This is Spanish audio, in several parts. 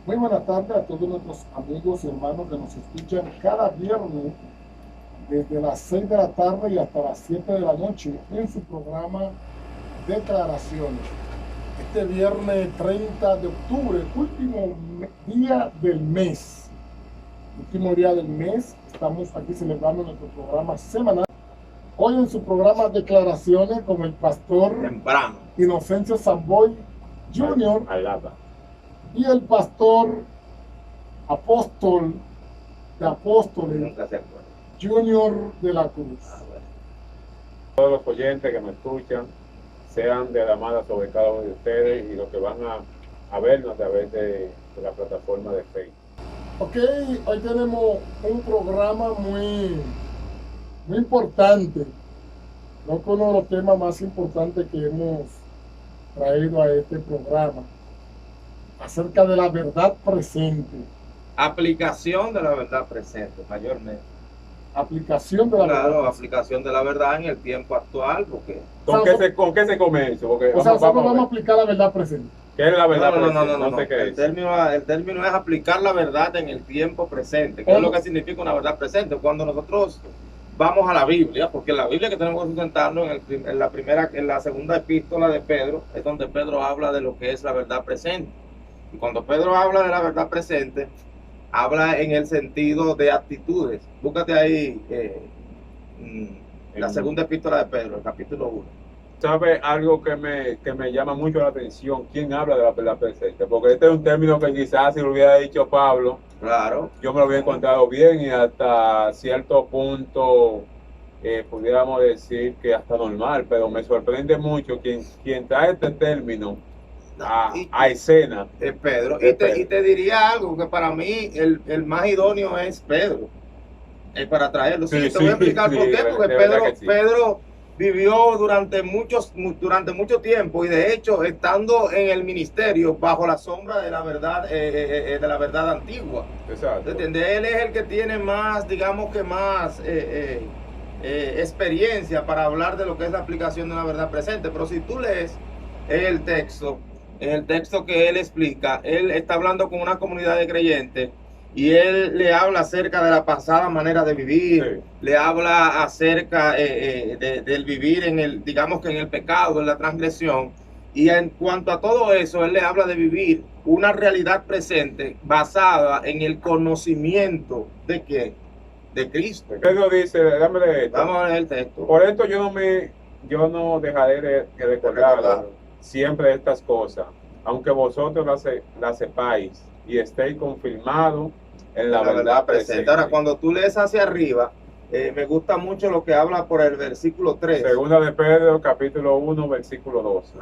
Muy buenas tardes a todos nuestros amigos y hermanos que nos escuchan cada viernes desde las 6 de la tarde y hasta las 7 de la noche en su programa Declaraciones. Este viernes 30 de octubre, día del mes. Último día del mes, estamos aquí celebrando nuestro programa semanal. Hoy en su programa Declaraciones con el pastor temprano Inocencio Samboy Jr. y el pastor apóstol de apóstoles Junior de la Cruz. Todos los oyentes que me escuchan sean derramadas sobre cada uno de ustedes y los que van a vernos a través de la plataforma de Facebook. Ok, hoy tenemos un programa muy importante. Creo que uno de los temas más importantes que hemos traído a este programa, acerca de la verdad presente. Aplicación de la verdad presente, mayormente. Aplicación de la verdad. Aplicación de la verdad en el tiempo actual, porque... ¿Con qué se come eso? Porque nosotros vamos a aplicar la verdad presente. ¿Qué es la verdad presente? No sé qué es. El término es aplicar la verdad en el tiempo presente. ¿Qué es lo que significa una verdad presente? Cuando nosotros vamos a la Biblia, porque la Biblia que tenemos que sustentarnos en la segunda epístola de Pedro, es donde Pedro habla de lo que es la verdad presente. Y cuando Pedro habla de la verdad presente, habla en el sentido de actitudes. Búscate ahí la segunda epístola de Pedro, el capítulo 1. ¿Sabe algo que me llama mucho la atención? ¿Quién habla de la verdad presente? Porque este es un término que quizás si lo hubiera dicho Pablo, claro, yo me lo hubiera encontrado bien y hasta cierto punto pudiéramos decir que hasta normal, pero me sorprende mucho quien trae este término a escena. Es Pedro. Y te diría algo, que para mí el más idóneo es Pedro, para traerlo. Sí, te voy a explicar por qué, porque Pedro vivió durante mucho tiempo, y de hecho estando en el ministerio bajo la sombra de la verdad antigua. Exacto. ¿Entiendes? Él es el que tiene más, digamos que más experiencia para hablar de lo que es la aplicación de una verdad presente. Pero si tú lees en el texto que él explica, él está hablando con una comunidad de creyentes y él le habla acerca de la pasada manera de vivir, sí. Le habla acerca del vivir digamos que en el pecado, en la transgresión. Y en cuanto a todo eso, él le habla de vivir una realidad presente basada en el conocimiento de ¿qué? De Cristo. Pedro dice, dame esto. Vamos a leer el texto. Por esto yo no dejaré de recordar siempre estas cosas, aunque vosotros las sepáis y estéis confirmados en la verdad presente. Ahora, cuando tú lees hacia arriba, me gusta mucho lo que habla por el versículo 3. Segunda de Pedro, capítulo 1, versículo 2.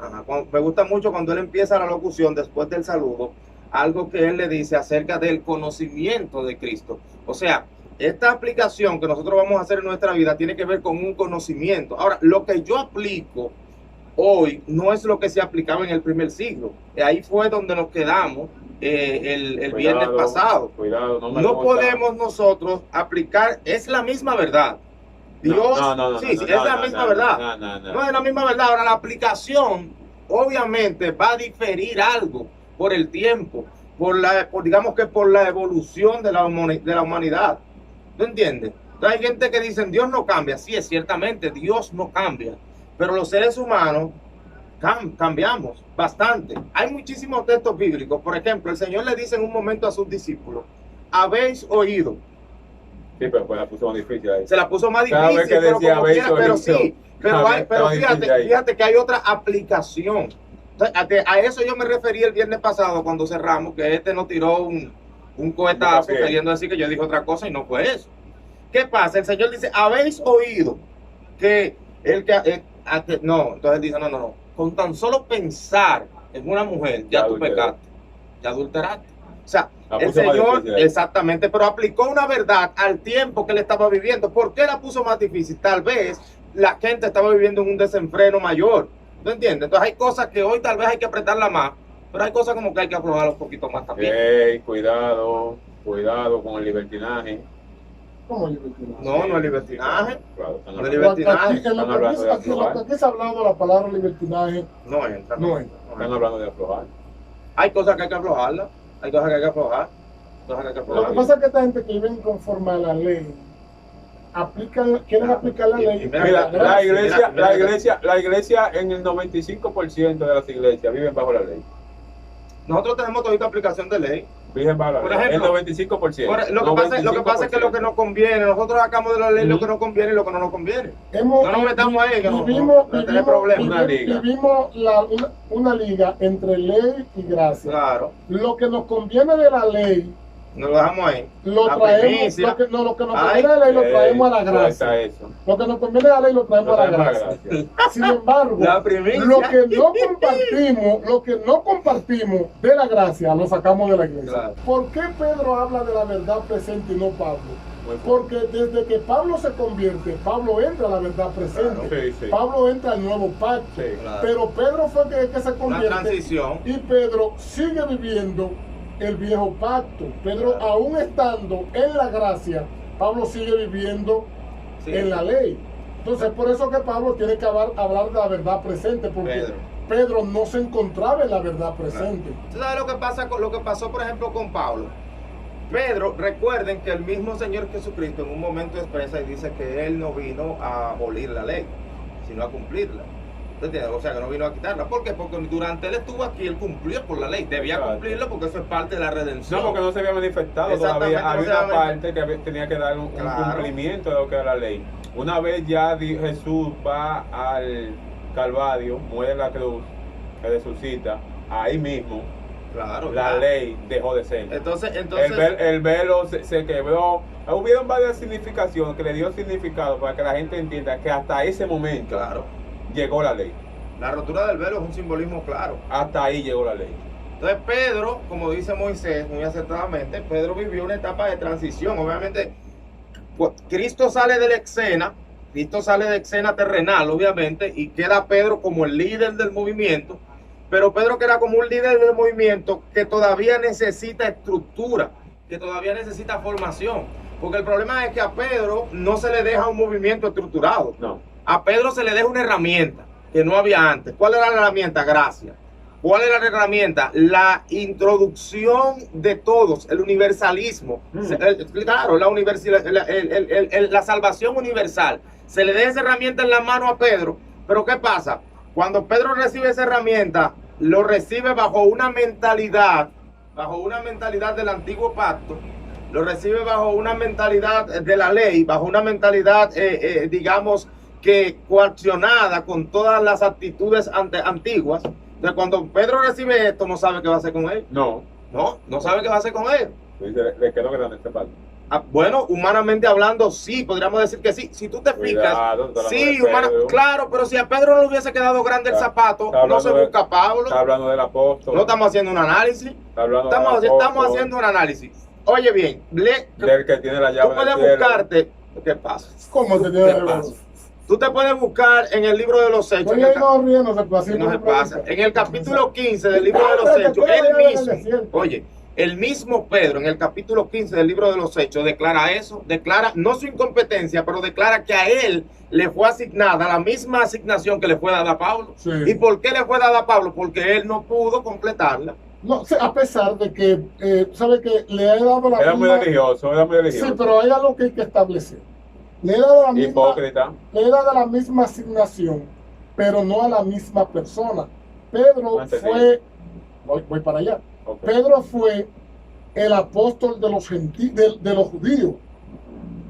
Me gusta mucho cuando él empieza la locución después del saludo, algo que él le dice acerca del conocimiento de Cristo. O sea, esta aplicación que nosotros vamos a hacer en nuestra vida tiene que ver con un conocimiento. Ahora, lo que yo aplico hoy no es lo que se aplicaba en el primer siglo. Ahí fue donde nos quedamos el viernes pasado. No podemos nosotros aplicar, es la misma verdad. Dios, es la misma verdad. No es la misma verdad. Ahora, la aplicación obviamente va a diferir algo por el tiempo, digamos que por la evolución de la humanidad. ¿Tú entiendes? Entonces hay gente que dice, Dios no cambia. Sí, es ciertamente, Dios no cambia. Pero los seres humanos cambiamos bastante. Hay muchísimos textos bíblicos. Por ejemplo, el Señor le dice en un momento a sus discípulos, habéis oído. Sí, pero pues la puso más difícil ahí. Se la puso más difícil, pero como quiera, pero sí. Pero fíjate que hay otra aplicación. Entonces, a eso yo me referí el viernes pasado cuando cerramos, que este nos tiró un cohetazo queriendo decir que yo dije otra cosa y no fue eso. ¿Qué pasa? El Señor dice, habéis oído que no, entonces dice, no. Con tan solo pensar en una mujer, ya tú pecaste, ya adulteraste. O sea, el Señor, exactamente, pero aplicó una verdad al tiempo que él estaba viviendo. ¿Por qué la puso más difícil? Tal vez la gente estaba viviendo en un desenfreno mayor. ¿Tú entiendes? Entonces hay cosas que hoy tal vez hay que apretarla más, pero hay cosas como que hay que aflojarla un poquito más también. Cuidado con el libertinaje. ¿Cómo libertinaje? No es libertinaje. Claro, no es libertinaje. Aquí se ha hablado de la palabra libertinaje. No entra. Están hablando de aflojar. Hay cosas que hay que aflojarla. Hay cosas que hay que aflojar. Lo que pasa es que esta gente que vive conforme a la ley, quieren aplicar la ley. Mira, la iglesia en el 95% de las iglesias viven bajo la ley. Nosotros tenemos toda esta aplicación de ley. Viven bajo la ley. Por ejemplo, el 95%. Lo que pasa es que lo que nos conviene, nosotros sacamos de la ley lo que nos conviene y lo que no nos conviene. No nos metamos ahí, que no tenemos problemas. Vivimos una liga entre ley y gracia. Claro. Lo que nos conviene de la ley, nos lo dejamos ahí. Lo traemos, lo que nos conviene de la ley lo traemos a la gracia. Lo que nos conviene de la ley lo traemos a la gracia. Sin embargo, lo que no compartimos de la gracia lo sacamos de la iglesia. Claro. ¿Por qué Pedro habla de la verdad presente y no Pablo? Porque desde que Pablo se convierte, Pablo entra a la verdad presente. Claro, sí. Pablo entra al nuevo pacto. Sí, claro. Pero Pedro fue que se convierte. Una transición. Y Pedro sigue viviendo el viejo pacto. Pedro, Claro. aún estando en la gracia, Pablo sigue viviendo en la ley. Entonces, por eso que Pablo tiene que hablar de la verdad presente, porque Pedro no se encontraba en la verdad presente. ¿Tú sabes lo que pasó, por ejemplo, con Pablo? Pedro, recuerden que el mismo Señor Jesucristo en un momento expresa y dice que Él no vino a abolir la ley, sino a cumplirla. ¿Entiendes? O sea, que no vino a quitarla. ¿Por qué? Porque durante Él estuvo aquí, Él cumplió por la ley. Debía cumplirlo porque eso es parte de la redención. No, porque no se había manifestado todavía. Había una parte que tenía que dar un cumplimiento de lo que era la ley. Una vez ya Jesús va al Calvario, muere en la cruz, se resucita, ahí mismo. Claro, la ley dejó de ser. Entonces el velo se quebró. Hubieron varias significaciones que le dio significado para que la gente entienda que hasta ese momento llegó la ley. La rotura del velo es un simbolismo claro. Hasta ahí llegó la ley. Entonces Pedro, como dice Moisés muy acertadamente, Pedro vivió una etapa de transición. Obviamente, pues, Cristo sale de escena terrenal, obviamente, y queda Pedro como el líder del movimiento. Pero Pedro queda como un líder del movimiento que todavía necesita estructura, que todavía necesita formación. Porque el problema es que a Pedro no se le deja un movimiento estructurado. No. A Pedro se le deja una herramienta que no había antes. ¿Cuál era la herramienta? Gracia. ¿Cuál era la herramienta? La introducción de todos, el universalismo. Claro, la salvación universal. Se le deja esa herramienta en la mano a Pedro. Pero ¿qué pasa? Cuando Pedro recibe esa herramienta, lo recibe bajo una mentalidad del antiguo pacto, lo recibe bajo una mentalidad de la ley, bajo una mentalidad, digamos, que coaccionada con todas las actitudes antiguas. Entonces, cuando Pedro recibe esto, no sabe qué va a hacer con él. No sabe qué va a hacer con él. Le quedó grande este pacto. Bueno, humanamente hablando, sí, podríamos decir que sí. Si tú te fijas, sí, claro, pero si a Pedro no le hubiese quedado grande el zapato, no se busca a Pablo. Está hablando del apóstol. No estamos haciendo un análisis. Estamos haciendo un análisis. Oye bien, del que tiene la llave. Tú puedes buscarte. ¿Qué pasa? ¿Cómo te tiene la llave? Tú te puedes buscar en el libro de los Hechos. No se pasa. En el capítulo 15 del libro de los Hechos, el mismo Pedro, en el capítulo 15 del libro de los Hechos, declara eso, declara no su incompetencia, pero declara que a él le fue asignada la misma asignación que le fue dada a Pablo. Sí. ¿Y por qué le fue dada a Pablo? Porque él no pudo completarla. No, a pesar de que, sabe que le he dado la era muy religioso. Sí, pero hay algo que hay que establecer. Le he dado hipócrita. Le he dado la misma asignación, pero no a la misma persona. Pedro fue, voy para allá. Okay. Pedro fue el apóstol de los judíos,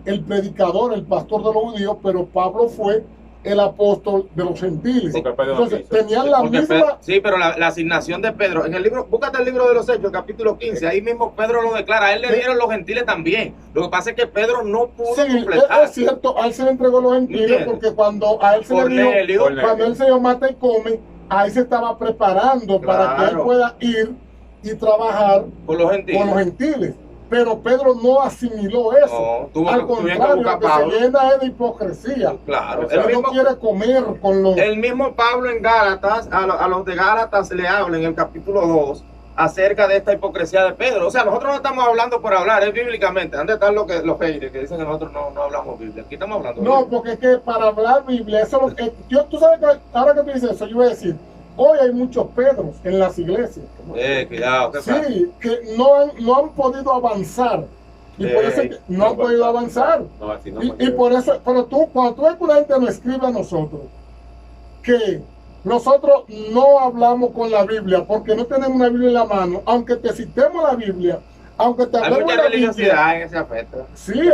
el predicador, el pastor de los judíos, pero Pablo fue el apóstol de los gentiles. Entonces, tenían la misma... Sí, pero la asignación de Pedro, en el libro, búscate el libro de los Hechos, el capítulo 15, ahí mismo Pedro lo declara, a él le dieron los gentiles también. Lo que pasa es que Pedro no pudo completar. Es cierto, a él se le entregó los gentiles, porque cuando a él se le dio, cuando él se dio mata y come, ahí se estaba preparando para que él pueda ir y trabajar con los gentiles. Pero Pedro no asimiló eso. Al contrario, lo que se llena es de hipocresía. Claro. Él no quiere comer con los... El mismo Pablo en Gálatas, a los de Gálatas le habla en el capítulo 2 acerca de esta hipocresía de Pedro. O sea, nosotros no estamos hablando por hablar, es bíblicamente. ¿Dónde están los haters que dicen que nosotros no hablamos Biblia? Aquí estamos hablando Biblia. Porque es que para hablar Biblia, eso tú sabes que ahora que tú dices eso, yo voy a decir, hoy hay muchos Pedros en las iglesias. Cuidado, ¿qué pasa? Sí, que no han podido avanzar. Y por eso es que no han podido avanzar. No, así no Y por eso, pero cuando tú ves que una gente nos escribe a nosotros, que nosotros no hablamos con la Biblia porque no tenemos una Biblia en la mano, aunque te citemos la Biblia, aunque te Hay hablemos mucha de la religiosidad Biblia, en ese aspecto. sí,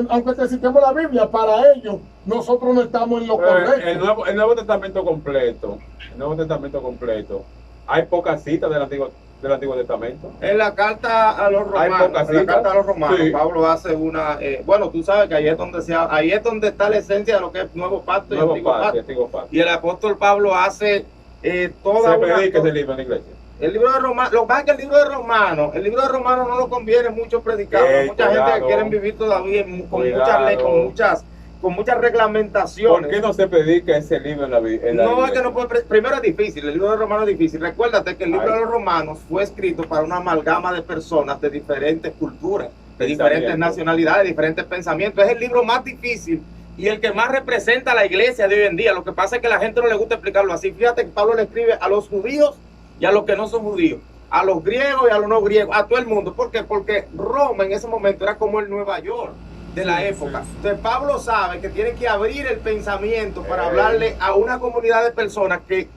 aunque te citemos la Biblia, para ellos nosotros no estamos en lo correcto. El Nuevo Testamento completo, hay pocas citas del Antiguo Testamento. En la carta a los romanos, Sí. Pablo hace una, bueno, tú sabes que ahí es donde está la esencia de lo que es Nuevo Pacto y Antiguo Pacto. Y el apóstol Pablo hace toda Se predica ese libro en la iglesia. El libro de Romanos, lo que pasa es que el libro de Romanos no lo conviene mucho predicar. Mucha gente que quiere vivir todavía con muchas leyes, con muchas reglamentaciones. ¿Por qué no se predica ese libro en la Biblia? No, es que no puede. Primero es difícil, el libro de Romanos es difícil. Recuérdate que el libro de los Romanos fue escrito para una amalgama de personas de diferentes culturas, de diferentes nacionalidades, de diferentes pensamientos. Es el libro más difícil y el que más representa a la iglesia de hoy en día. Lo que pasa es que a la gente no le gusta explicarlo así. Fíjate que Pablo le escribe a los judíos y a los que no son judíos, a los griegos y a los no griegos, a todo el mundo. ¿Por qué? Porque Roma en ese momento era como el Nueva York de la época. Entonces Pablo sabe que tiene que abrir el pensamiento para hablarle a una comunidad de personas que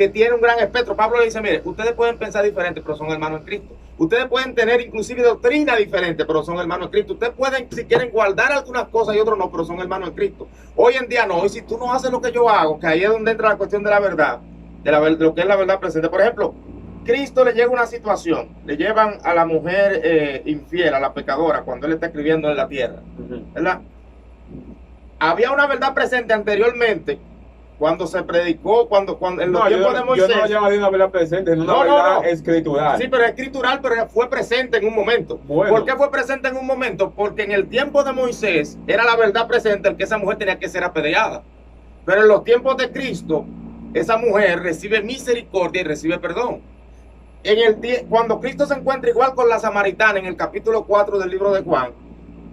tiene un gran espectro. Pablo le dice, mire, ustedes pueden pensar diferente, pero son hermanos en Cristo. Ustedes pueden tener inclusive doctrina diferente, pero son hermanos en Cristo. Ustedes pueden, si quieren, guardar algunas cosas y otros no, pero son hermanos en Cristo. Hoy en día no. Hoy si tú no haces lo que yo hago, que ahí es donde entra la cuestión de la verdad, de lo que es la verdad presente. Por ejemplo, Cristo le llega una situación, le llevan a la mujer infiel, a la pecadora, cuando él está escribiendo en la tierra, ¿verdad? Había una verdad presente anteriormente, cuando se predicó, cuando en los tiempos de Moisés. Yo no llamaría una verdad presente, es una verdad escritural. Sí, pero es escritural, pero fue presente en un momento. Bueno. ¿Por qué fue presente en un momento? Porque en el tiempo de Moisés era la verdad presente el que esa mujer tenía que ser apedreada. Pero en los tiempos de Cristo, esa mujer recibe misericordia y recibe perdón. Cuando Cristo se encuentra igual con la samaritana en el capítulo 4 del libro de Juan,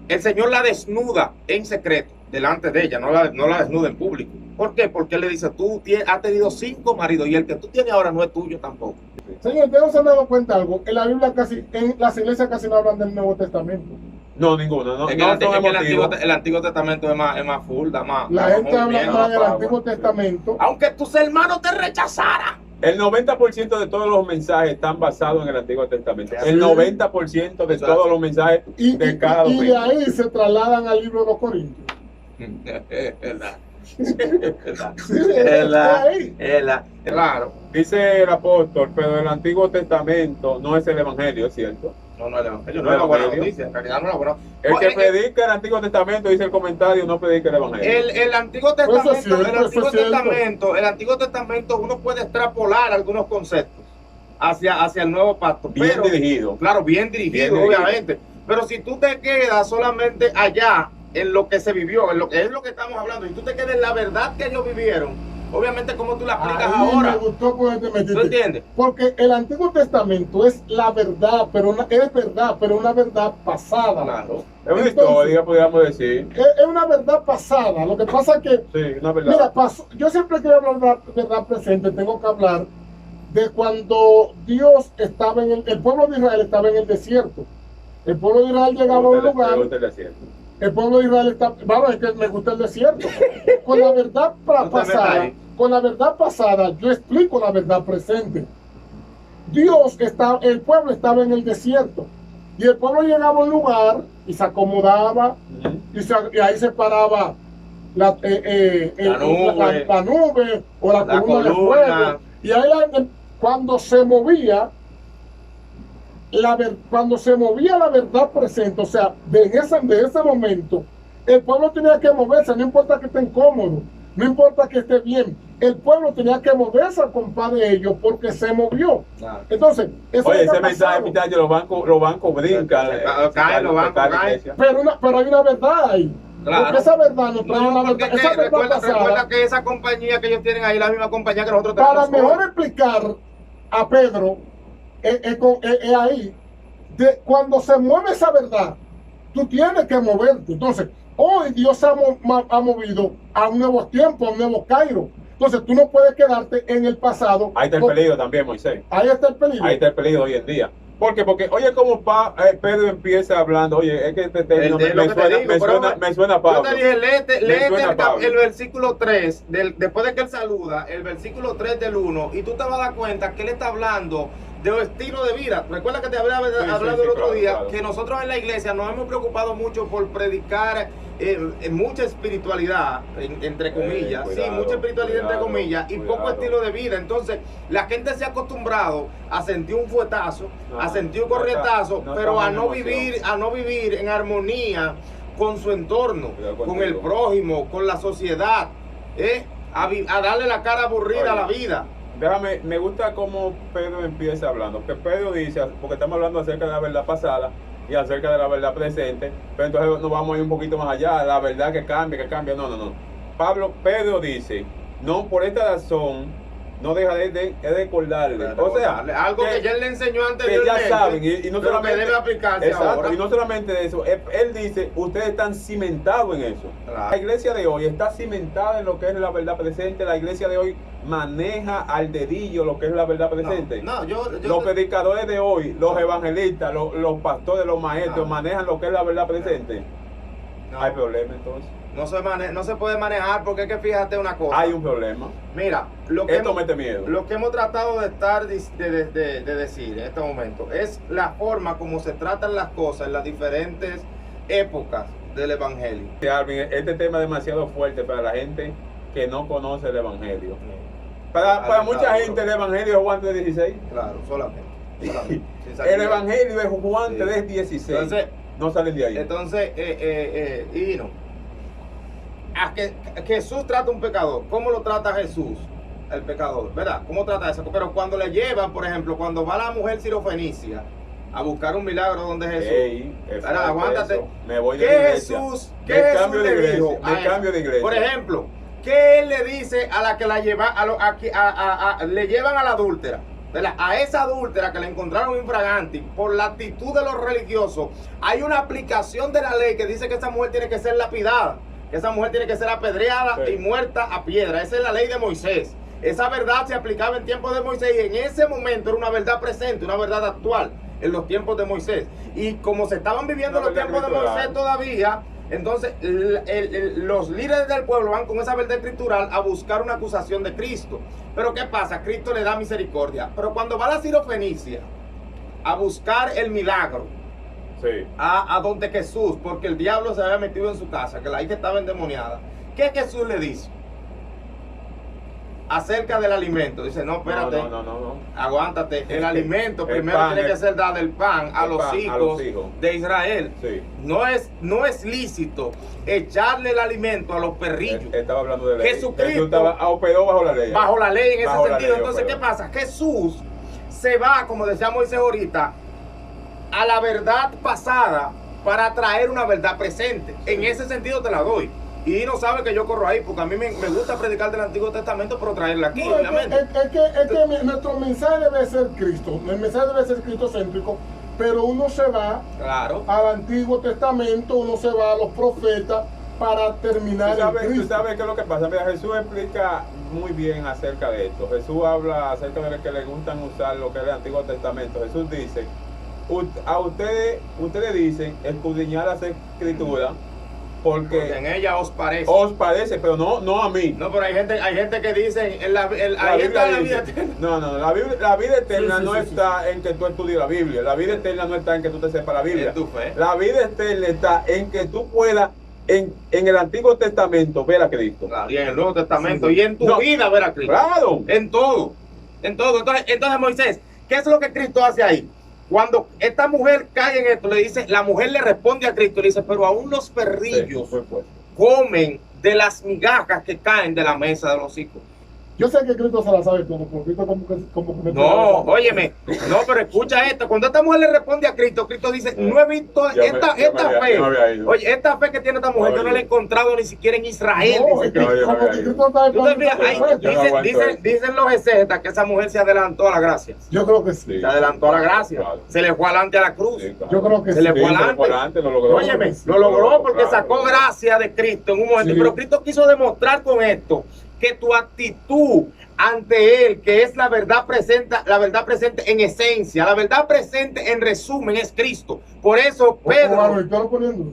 el Señor la desnuda en secreto delante de ella, no la desnuda en público. ¿Por qué? Porque Él le dice, tú has tenido 5 maridos y el que tú tienes ahora no es tuyo tampoco. Señor, ¿ustedes no se han dado cuenta algo? En la Biblia en las iglesias casi no hablan del Nuevo Testamento. No, ninguno. No, el Antiguo Testamento es más full, da más. La gente habla más del Antiguo Testamento. Aunque tus hermanos te rechazaran. El 90% de todos los mensajes están basados en el Antiguo Testamento. El 90% de todos los mensajes de cada doctrina. Y de ahí se trasladan al libro de los Corintios. Claro. Dice el apóstol, pero el Antiguo Testamento no es el Evangelio, ¿es cierto? No, el Evangelio no es la buena noticia. En realidad no es la buena. El que predica el Antiguo Testamento, dice el comentario, no predica el Evangelio. El Antiguo Testamento, uno puede extrapolar algunos conceptos hacia el Nuevo Pacto. Bien dirigido. Claro, bien dirigido, obviamente. Pero si tú te quedas solamente allá en lo que se vivió, en lo que es lo que estamos hablando, y tú te quedas en la verdad que ellos vivieron, obviamente, ¿cómo tú la aplicas ahora? Me gustó ¿Tú entiendes? Porque el Antiguo Testamento es la verdad, pero una verdad pasada. Claro. Es una historia, podríamos decir. Es una verdad pasada. Lo que pasa es que, sí, una verdad. Mira, yo siempre quiero hablar de verdad presente, tengo que hablar de cuando Dios estaba el pueblo de Israel estaba en el desierto. El pueblo de Israel llegaba a un lugar. El pueblo de Israel está, vamos, es que me gusta el desierto. Con la verdad pasada, yo explico la verdad presente. El pueblo estaba en el desierto. Y el pueblo llegaba a un lugar y se acomodaba, y ahí se paraba la nube o la columna de fuego. Y ahí cuando se movía la verdad presente, o sea, de ese momento, el pueblo tenía que moverse, no importa que esté incómodo, no importa que esté bien, el pueblo tenía que moverse al compás de ellos porque se movió. Claro. Entonces, ese mensaje, muchachos, los bancos brincan, pero hay una verdad ahí. Claro. Porque esa verdad no trae una verdad. Recuerda que esa compañía que ellos tienen ahí, la misma compañía que nosotros tenemos. Para mejor explicar a Pedro, ahí, cuando se mueve esa verdad, tú tienes que moverte. Entonces, hoy Dios ha movido a un nuevo tiempo, a un nuevo Cairo. Entonces tú no puedes quedarte en el pasado. Ahí está el peligro también, Moisés. Ahí está el peligro. Ahí está el peligro hoy en día. ¿Por qué? Porque oye como Pedro empieza hablando, oye, es que este término me suena a Pablo. Yo te dije, léete el versículo 3, después de que él saluda, el versículo 3 del 1, y tú te vas a dar cuenta que él está hablando de estilo de vida. Recuerda que te había hablado el otro día, que nosotros en la iglesia nos hemos preocupado mucho por predicar mucha espiritualidad, entre comillas, cuidado, mucha espiritualidad entre comillas, y poco estilo de vida. Entonces, la gente se ha acostumbrado a sentir un fuetazo, a sentir un corrientazo, pero a no vivir en armonía con su entorno, con el prójimo, con la sociedad, a darle la cara aburrida a la vida. Déjame, me gusta cómo Pedro empieza hablando, que Pedro dice, porque estamos hablando acerca de la verdad pasada y acerca de la verdad presente, pero entonces nos vamos a ir un poquito más allá, la verdad que cambia, no. Pedro dice, no, por esta razón, no deja de recordarle, o sea, algo que ya él le enseñó anteriormente, que ya saben, y no solamente debe aplicarse exacto, ahora. Y no solamente eso, él dice, ustedes están cimentados en eso. Claro. La iglesia de hoy está cimentada en lo que es la verdad presente. La iglesia de hoy maneja al dedillo lo que es la verdad presente. Los predicadores de hoy, los evangelistas, los pastores, los maestros, manejan lo que es la verdad presente. Hay problema entonces. No se puede manejar, porque es que fíjate una cosa. Hay un problema. Mira, mete miedo. Lo que hemos tratado de decir en este momento es la forma como se tratan las cosas en las diferentes épocas del evangelio. Alvin, este tema es demasiado fuerte para la gente que no conoce el evangelio. Para mucha gente el evangelio es Juan 3:16. Claro, solamente. El evangelio es Juan 3:16. Entonces, no salen de ahí. Entonces, a que Jesús trata a un pecador. ¿Cómo lo trata Jesús? El pecador, ¿verdad? ¿Cómo trata eso? Pero cuando le llevan, por ejemplo, cuando va la mujer sirofenicia a buscar un milagro donde Jesús. Aguántate. Me voy de ¿Qué iglesia. Jesús le dijo? Cambio de iglesia. Por ejemplo, ¿qué él le dice a la que la lleva, le llevan a la adúltera? ¿Verdad? A esa adúltera que la encontraron infraganti por la actitud de los religiosos, hay una aplicación de la ley que dice que esa mujer tiene que ser lapidada, que esa mujer tiene que ser apedreada y muerta a piedra. Esa es la ley de Moisés. Esa verdad se aplicaba en tiempos de Moisés y en ese momento era una verdad presente, una verdad actual en los tiempos de Moisés. Y como se estaban viviendo los tiempos de Moisés todavía, entonces los líderes del pueblo van con esa verdad escritural a buscar una acusación de Cristo. Pero ¿qué pasa? Cristo le da misericordia. Pero cuando va la sirofenicia a buscar el milagro, a donde Jesús, porque el diablo se había metido en su casa, que la hija estaba endemoniada, ¿qué Jesús le dice? Acerca del alimento, dice, no, espérate, no. Aguántate, el alimento primero tiene que ser dado el pan a los hijos de Israel. No es lícito echarle el alimento a los perrillos. Estaba hablando de ley. Jesucristo operó bajo la ley. Bajo la ley en ese sentido. Entonces, ¿qué pasa? Jesús se va, como decía Moisés ahorita, a la verdad pasada para traer una verdad presente. En ese sentido te la doy. Y no sabe que yo corro ahí, porque a mí me gusta predicar del Antiguo Testamento, pero traerla aquí, obviamente. Es que nuestro mensaje debe ser Cristo. El mensaje debe ser cristocéntrico, pero uno se va al Antiguo Testamento, uno se va a los profetas para terminar en Cristo. ¿Tú sabes qué es lo que pasa? Mira, Jesús explica muy bien acerca de esto. Jesús habla acerca de los que les gustan usar lo que es el Antiguo Testamento. Jesús dice, a ustedes dicen escudriñar las Escrituras, porque en ella os parece. Os parece, pero no a mí. No, pero hay gente que dice, ahí está la vida eterna. No, la vida eterna no está en que tú estudies la Biblia. La vida eterna no está en que tú te sepas la Biblia. Es tu fe. La vida eterna está en que tú puedas en el Antiguo Testamento ver a Cristo. Claro, y en el Nuevo Testamento. Y en tu vida ver a Cristo. Claro. En todo. Entonces Moisés, ¿qué es lo que Cristo hace ahí? Cuando esta mujer cae en esto, le dice, la mujer le responde a Cristo, le dice, pero aún los perrillos comen de las migajas que caen de la mesa de los hijos. Yo sé que Cristo se la sabe todo, pero Cristo como que no, óyeme, no, pero escucha esto. Cuando esta mujer le responde a Cristo, Cristo dice, no he visto esta fe. Oye, esta fe que tiene esta mujer, yo no la he encontrado ni siquiera en Israel. Dicen los exegetas que esa mujer se adelantó a la gracia. Yo creo que sí. Se adelantó a la gracia. Se le fue adelante a la cruz. Yo creo que se le fue adelante. Óyeme, lo logró porque sacó gracia de Cristo en un momento. Pero Cristo quiso demostrar con esto que tu actitud ante él, que es la verdad presente en esencia, la verdad presente en resumen es Cristo. Por eso Pedro...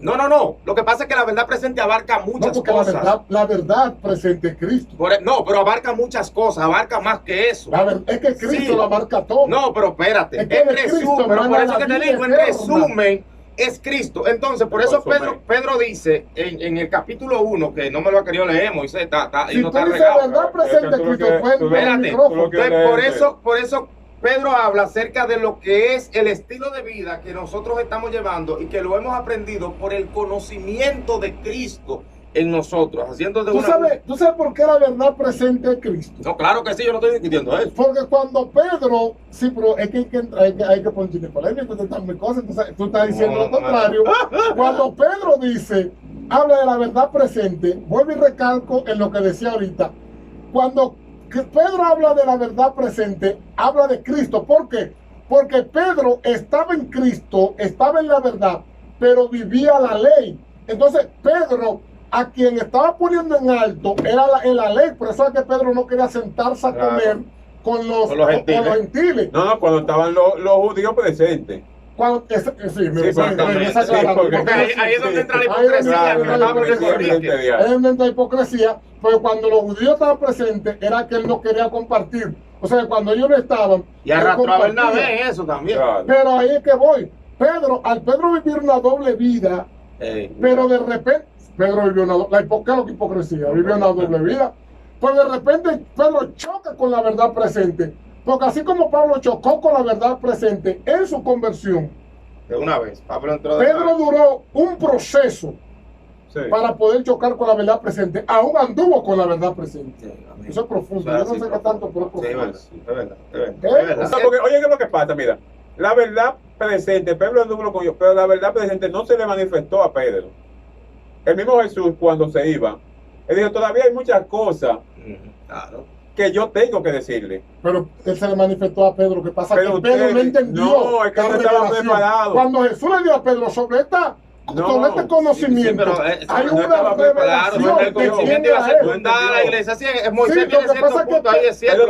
No. Lo que pasa es que la verdad presente abarca muchas cosas. La verdad presente es Cristo. No, pero abarca muchas cosas, abarca más que eso. Es que Cristo lo abarca todo. No, pero espérate. Es que en resumen, pero por eso que te digo, en resumen, es Cristo. Entonces, por eso Pedro dice en el capítulo 1, que no me lo ha querido leer, Moisés, si no está regado. Verdad presente Cristo, espérate, por eso Pedro habla acerca de lo que es el estilo de vida que nosotros estamos llevando y que lo hemos aprendido por el conocimiento de Cristo en nosotros, haciendo de ¿Tú sabes por qué la verdad presente es Cristo? No, claro que sí, yo no estoy discutiendo eso. Porque cuando Pedro, sí, pero es que hay que poner polémica, tú estás diciendo lo contrario. Cuando Pedro dice, habla de la verdad presente, vuelvo y recalco en lo que decía ahorita. Cuando Pedro habla de la verdad presente, habla de Cristo. ¿Por qué? Porque Pedro estaba en Cristo, estaba en la verdad, pero vivía la ley. Entonces Pedro, a quien estaba poniendo en alto era la ley. Por eso es que Pedro no quería sentarse a comer con los gentiles. No, cuando estaban los judíos presentes. Ahí es donde entra la hipocresía. Ahí es donde entra la hipocresía. Pero cuando los judíos estaban presentes, era que él no quería compartir. O sea, cuando ellos no estaban. Y arrastró a Bernabé en eso también. Claro. Pero ahí es que voy. Al Pedro vivir una doble vida, pero de repente. Pedro vivió la hipocresía, vivió una doble vida. Pero de repente Pedro choca con la verdad presente. Porque así como Pablo chocó con la verdad presente en su conversión, de una vez, Pedro duró un proceso para poder chocar con la verdad presente. Aún anduvo con la verdad presente. Eso es profundo. Yo no sé qué tanto, pero es profundo. Es verdad. Porque, oye, ¿qué es lo que pasa? Mira, la verdad presente, Pedro anduvo con ellos, pero la verdad presente no se le manifestó a Pedro. El mismo Jesús, cuando se iba, él dijo, todavía hay muchas cosas que yo tengo que decirle. Pero él se le manifestó a Pedro. ¿Qué pasa? Pero que Pedro no entendió. No, es que no estaba preparado. Cuando Jesús le dio a Pedro sobre este conocimiento, hay una revelación de quién era él. La iglesia, Moisés tiene cierto punto ahí, es cierto.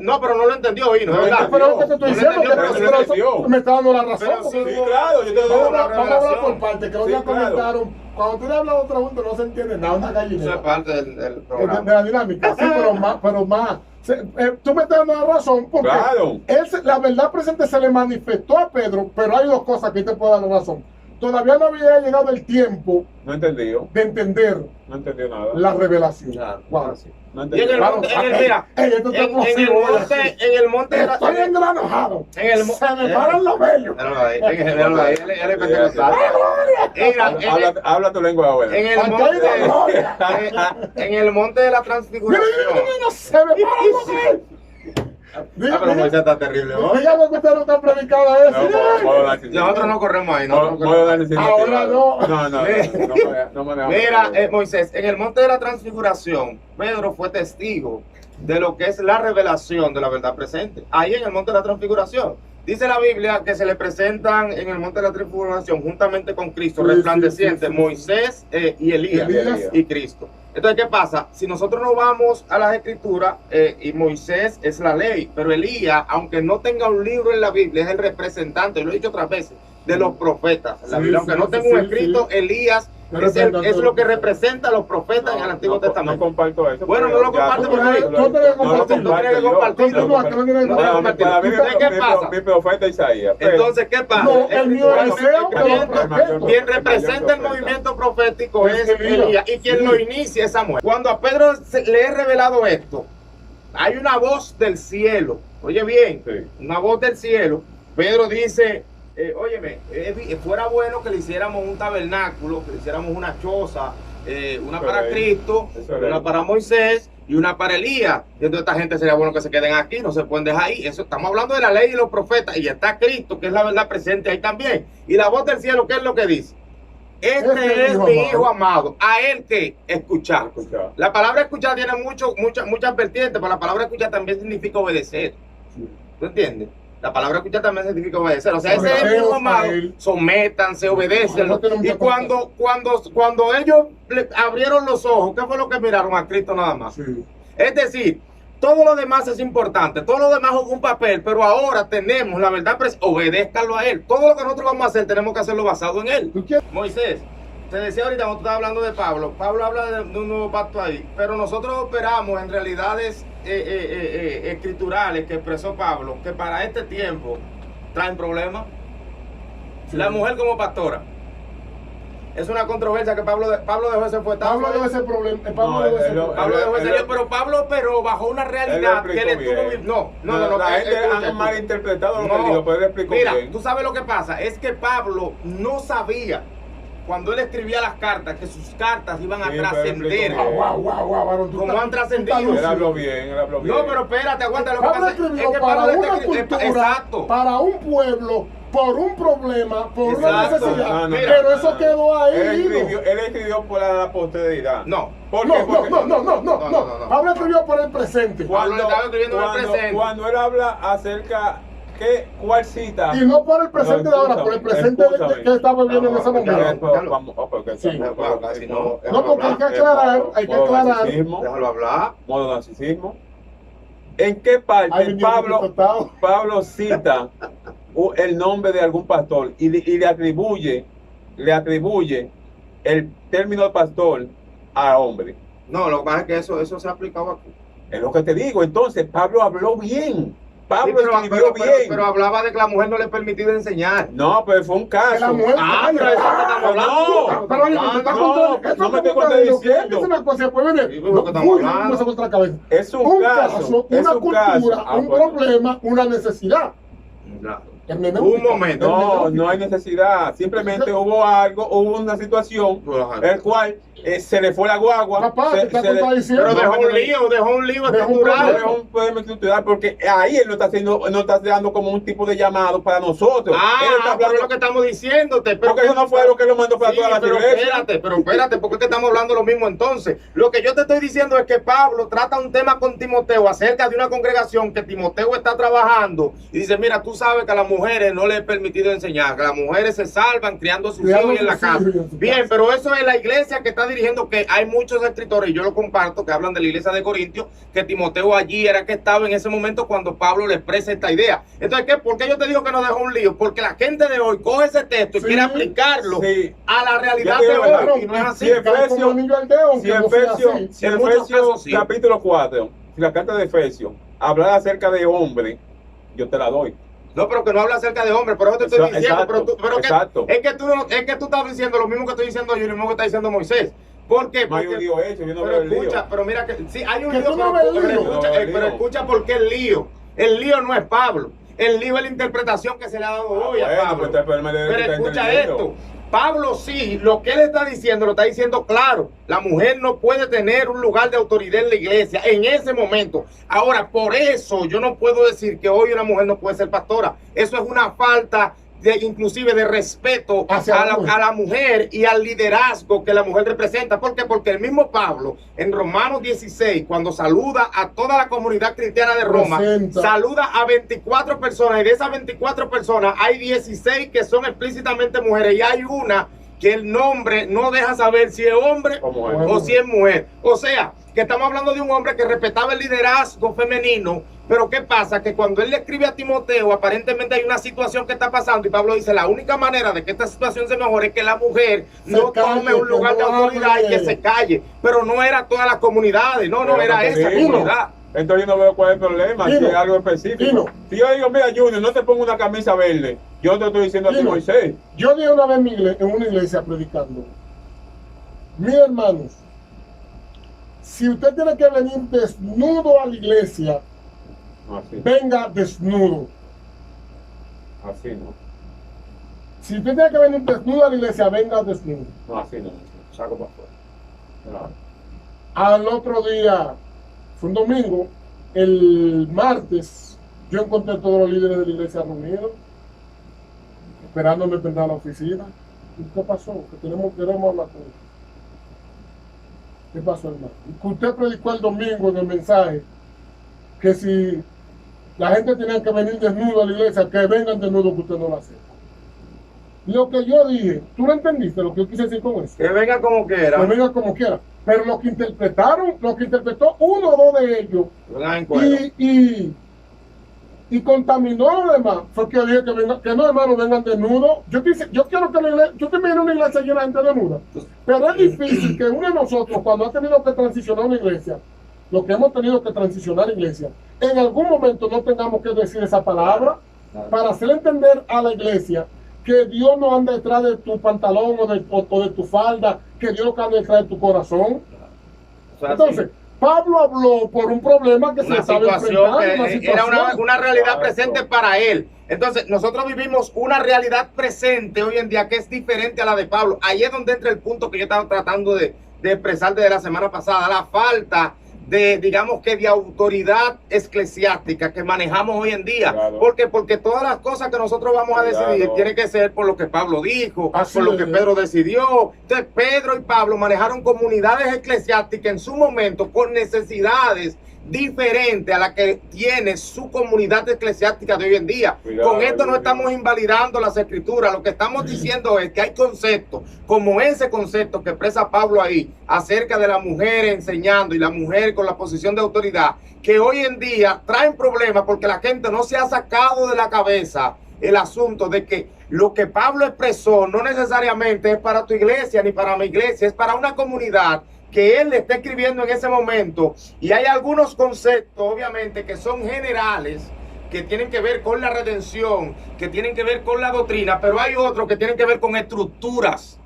No, pero no lo entendió, ¿no? Pero es que te estoy diciendo, pero me está dando la razón. Sí, claro, yo te doy la vamos a hablar por parte, que los días comentaron. Cuando tú le hablas a otra gente no se entiende nada, una gallinera. Eso es parte del programa. De la dinámica, sí, pero más. Tú me estás dando la razón porque la verdad presente se le manifestó a Pedro, pero hay dos cosas que te puedo dar la razón. Todavía no había llegado el tiempo de entender la revelación. Y en el monte, estoy engranojado. Se me paran los vellos. Habla tu lengua, abuela. En el monte de la transfiguración. Se me paran los vellos. Pero Moisés está terrible, ¿no? Dígame que usted no está predicando eso. Nosotros no corremos ahí. Ahora no. Mira, Moisés, en el monte de la transfiguración, Pedro fue testigo de lo que es la revelación de la verdad presente. Ahí en el monte de la transfiguración. Dice la Biblia que se le presentan en el monte de la transfiguración juntamente con Cristo, resplandeciente, Moisés y Elías y Cristo. Entonces, ¿qué pasa? Si nosotros nos vamos a las escrituras, y Moisés es la ley, pero Elías, aunque no tenga un libro en la Biblia, es el representante, lo he dicho otras veces, de los profetas. La Biblia, aunque no tenga un escrito, Elías es lo que representa a los profetas en el Antiguo Testamento. No comparto eso. Bueno, no lo comparte porque no tienes que compartirlo. ¿Qué pasa? Mi profeta Isaías. Entonces, ¿qué pasa? Quien representa el movimiento profético es Elías y quien lo inicia es Samuel. Cuando a Pedro le he revelado esto, hay una voz del cielo. Oye bien, una voz del cielo. Pedro dice, óyeme, fuera bueno que le hiciéramos un tabernáculo, que le hiciéramos una choza, una para Cristo, una para Moisés y una para Elías. Y entonces esta gente sería bueno que se queden aquí, no se pueden dejar ahí. Eso, estamos hablando de la ley y los profetas, y está Cristo, que es la verdad presente ahí también. Y la voz del cielo, ¿qué es lo que dice? Este es mi hijo amado, a él que escuchar. La palabra escuchar tiene muchas vertientes, pero la palabra escuchar también significa obedecer. ¿Tú entiendes? La palabra escuchar también significa obedecer. O sea, ese es mi hijo amado, sométanse, obedecen. Y cuando ellos le abrieron los ojos, ¿qué fue lo que miraron? A Cristo nada más. Es decir, todo lo demás es importante, todo lo demás juega un papel, pero ahora tenemos la verdad, obedézcalo a él. Todo lo que nosotros vamos a hacer tenemos que hacerlo basado en él. Moisés, te decía ahorita cuando tú estabas hablando de Pablo habla de un nuevo pacto ahí, pero nosotros operamos en realidades escriturales que expresó Pablo, que para este tiempo traen problemas. Sí. La mujer como pastora. Es una controversia que Pablo dejó ese fue. Pablo dejó ese problema. Pablo dejó ese pero Pablo bajo una realidad que él estuvo. No. La gente ha malinterpretado lo que dijo, pero él explicó bien. Mira, tú sabes lo que pasa, es que Pablo no sabía cuando él escribía las cartas que sus cartas iban a trascender. Como han trascendido. Él habló bien. No, pero espérate, aguanta lo que Pablo pasa. escribió para una cultura, para un pueblo, por un problema, por una necesidad. Pero eso quedó ahí. Él escribió por la posteridad. No. No. Pablo escribió por el presente. Cuando él habla acerca ¿cuál cita? Y no por el presente de ahora, por el presente que estaba viviendo en ese momento. No, porque hay que aclarar. Déjalo hablar. Modo narcisismo. ¿En qué parte Pablo cita el nombre de algún pastor y le atribuye el término pastor a hombre? No, lo que pasa es que eso se ha aplicado aquí. Es lo que te digo. Entonces, Pablo habló bien. Pablo escribió bien. Pero hablaba de que la mujer no le es permitido enseñar. No, pero fue un caso. La mujer, pero eso que estamos hablando. No me estoy contradiciendo. Es una cosa, pues viene. Es un caso, una cultura, un problema, una necesidad. Un momento. No hay necesidad. Simplemente hubo una situación, el cual se le fue la guagua. Papá, pero dejó un lío estructural, porque ahí él no está dando como un tipo de llamado para nosotros. Pero es lo que estamos diciéndote. Porque eso no fue lo que lo mandó para toda la iglesia. Espérate, porque es que estamos hablando lo mismo entonces. Lo que yo te estoy diciendo es que Pablo trata un tema con Timoteo acerca de una congregación que Timoteo está trabajando y dice, mira, tú sabes que a las mujeres no les es permitido enseñar, que las mujeres se salvan criando a sus hijos en la casa. Bien, pero eso es la iglesia que está dirigiendo, que hay muchos escritores, y yo lo comparto, que hablan de la iglesia de Corintios, que Timoteo allí era que estaba en ese momento cuando Pablo le expresa esta idea. Entonces, ¿por qué yo te digo que no dejó un lío? Porque la gente de hoy coge ese texto y quiere aplicarlo a la realidad de hoy, y no es así. Si Efesios capítulo 4, si la carta de Efesios habla acerca de hombre, yo te la doy. No, pero que no habla acerca de hombres, por eso te estoy diciendo. Exacto. Es que tú estás diciendo lo mismo que estoy diciendo yo y lo mismo que está diciendo Moisés. ¿Por qué? No hay un lío hecho, yo no pero veo el escucha, lío. pero mira que sí hay un lío, pero escucha por qué el lío. El lío no es Pablo. El lío es la interpretación que se le ha dado hoy a Pablo. Pero escucha esto. Pablo sí, lo que él está diciendo, lo está diciendo claro. La mujer no puede tener un lugar de autoridad en la iglesia en ese momento. Ahora, por eso yo no puedo decir que hoy una mujer no puede ser pastora. Eso es una falta inclusive de respeto a la mujer y al liderazgo que la mujer representa. ¿Por qué? Porque el mismo Pablo en Romanos 16, cuando saluda a toda la comunidad cristiana de Roma, saluda a 24 personas, y de esas 24 personas hay 16 que son explícitamente mujeres, y hay una que el nombre no deja saber si es hombre o si es mujer. O sea, que estamos hablando de un hombre que respetaba el liderazgo femenino. Pero ¿qué pasa? Que cuando él le escribe a Timoteo, aparentemente hay una situación que está pasando, y Pablo dice, la única manera de que esta situación se mejore es que la mujer no tome un lugar de autoridad y que se calle. Pero no era todas las comunidades, no era esa comunidad. Entonces yo no veo cuál es el problema, si es algo específico. Si yo digo, mira, Junior, no te pongo una camisa verde, yo te estoy diciendo a ti, Moisés. Yo dije una vez en una iglesia predicando, mis hermanos, si usted tiene que venir desnudo a la iglesia, venga desnudo. Así no. Si usted tiene que venir desnudo a la iglesia, venga desnudo. No, así no. Saco para afuera. No. Al otro día, fue un domingo, el martes, yo encontré a todos los líderes de la iglesia reunidos, esperándome para la oficina. ¿Y qué pasó? Que queremos hablar con usted. ¿Qué pasó, hermano? Que usted predicó el domingo en el mensaje que si la gente tiene que venir desnudo a la iglesia, que vengan desnudo, que usted no lo acepta. Lo que yo dije, ¿tú lo entendiste? Lo que yo quise decir con eso. Que venga como quiera. Que venga como quiera. Pero lo que interpretó uno o dos de ellos y contaminó a los demás, fue que dije que no, hermanos, vengan desnudos. Yo quiero que yo te miro una iglesia llena de gente desnuda, pero es difícil que uno de nosotros, cuando ha tenido que transicionar una iglesia, lo que hemos tenido que transicionar iglesia, en algún momento no tengamos que decir esa palabra para hacer entender a la iglesia que Dios no anda detrás de tu pantalón o de tu falda, que Dios no anda detrás de tu corazón. O sea, entonces, Pablo habló por un problema que se estaba enfrentando. Era una realidad presente para él. Entonces, nosotros vivimos una realidad presente hoy en día que es diferente a la de Pablo. Ahí es donde entra el punto que yo estaba tratando de expresar desde la semana pasada, la falta de, digamos que de autoridad eclesiástica que manejamos hoy en día. Claro. Porque todas las cosas que nosotros vamos a decidir tienen que ser por lo que Pablo dijo, por lo que Pedro decidió. Entonces Pedro y Pablo manejaron comunidades eclesiásticas en su momento con necesidades diferente a la que tiene su comunidad eclesiástica de hoy en día. Con esto no estamos invalidando las escrituras, lo que estamos diciendo es que hay conceptos, como ese concepto que expresa Pablo ahí, acerca de la mujer enseñando y la mujer con la posición de autoridad, que hoy en día traen problemas porque la gente no se ha sacado de la cabeza el asunto de que lo que Pablo expresó no necesariamente es para tu iglesia ni para mi iglesia, es para una comunidad que él le está escribiendo en ese momento, y hay algunos conceptos obviamente que son generales, que tienen que ver con la redención, que tienen que ver con la doctrina, pero hay otros que tienen que ver con estructuras,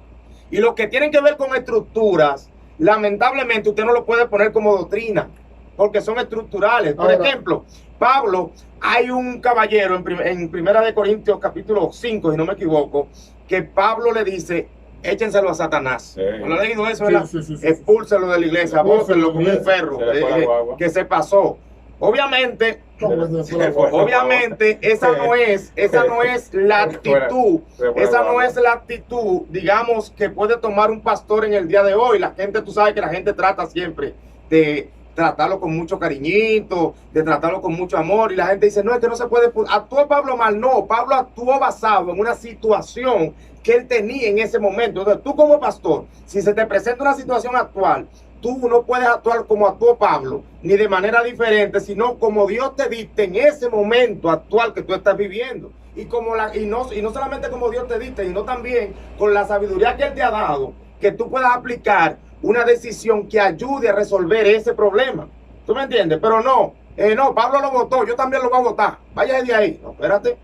y los que tienen que ver con estructuras, lamentablemente usted no lo puede poner como doctrina, porque son estructurales. Por ejemplo, Pablo, hay un caballero en Primera de Corintios capítulo 5, si no me equivoco, que Pablo le dice: échenselo a Satanás. Sí. ¿No lo he leído eso? Sí. Expúlselo de la iglesia, bótenlo como un perro que se pasó. Obviamente, esa no es la actitud, digamos, que puede tomar un pastor en el día de hoy. La gente, tú sabes que la gente trata siempre de tratarlo con mucho cariñito, de tratarlo con mucho amor, y la gente dice: no, es que no se puede. ¿Actuó Pablo mal? No, Pablo actuó basado en una situación que él tenía en ese momento. Entonces, tú como pastor, si se te presenta una situación actual, tú no puedes actuar como actuó Pablo, ni de manera diferente, sino como Dios te dicte en ese momento actual que tú estás viviendo. Y no solamente como Dios te dicte, sino también con la sabiduría que Él te ha dado, que tú puedas aplicar una decisión que ayude a resolver ese problema. ¿Tú me entiendes? Pero no, Pablo lo votó, yo también lo voy a votar. Vaya de ahí. No, espérate.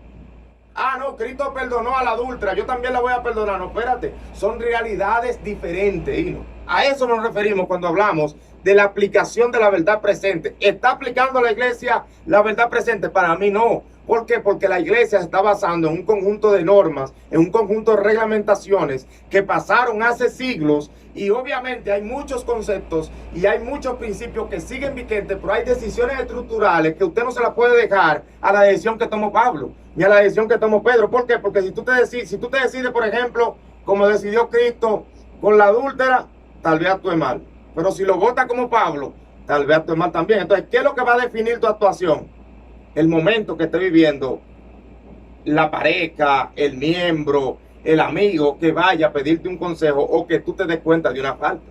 Ah, no, Cristo perdonó a la adúltera, yo también la voy a perdonar. No, espérate, son realidades diferentes, Hino. A eso nos referimos cuando hablamos de la aplicación de la verdad presente. ¿Está aplicando la iglesia la verdad presente? Para mí no. ¿Por qué? Porque la iglesia se está basando en un conjunto de normas, en un conjunto de reglamentaciones que pasaron hace siglos, y obviamente hay muchos conceptos y hay muchos principios que siguen vigentes, pero hay decisiones estructurales que usted no se las puede dejar a la decisión que tomó Pablo, ni a la decisión que tomó Pedro. ¿Por qué? Porque si tú te decides, por ejemplo, como decidió Cristo con la adúltera, tal vez actúe mal. Pero si lo vota como Pablo, tal vez actúe mal también. Entonces, ¿qué es lo que va a definir tu actuación? El momento que esté viviendo la pareja, el miembro, el amigo que vaya a pedirte un consejo o que tú te des cuenta de una falta.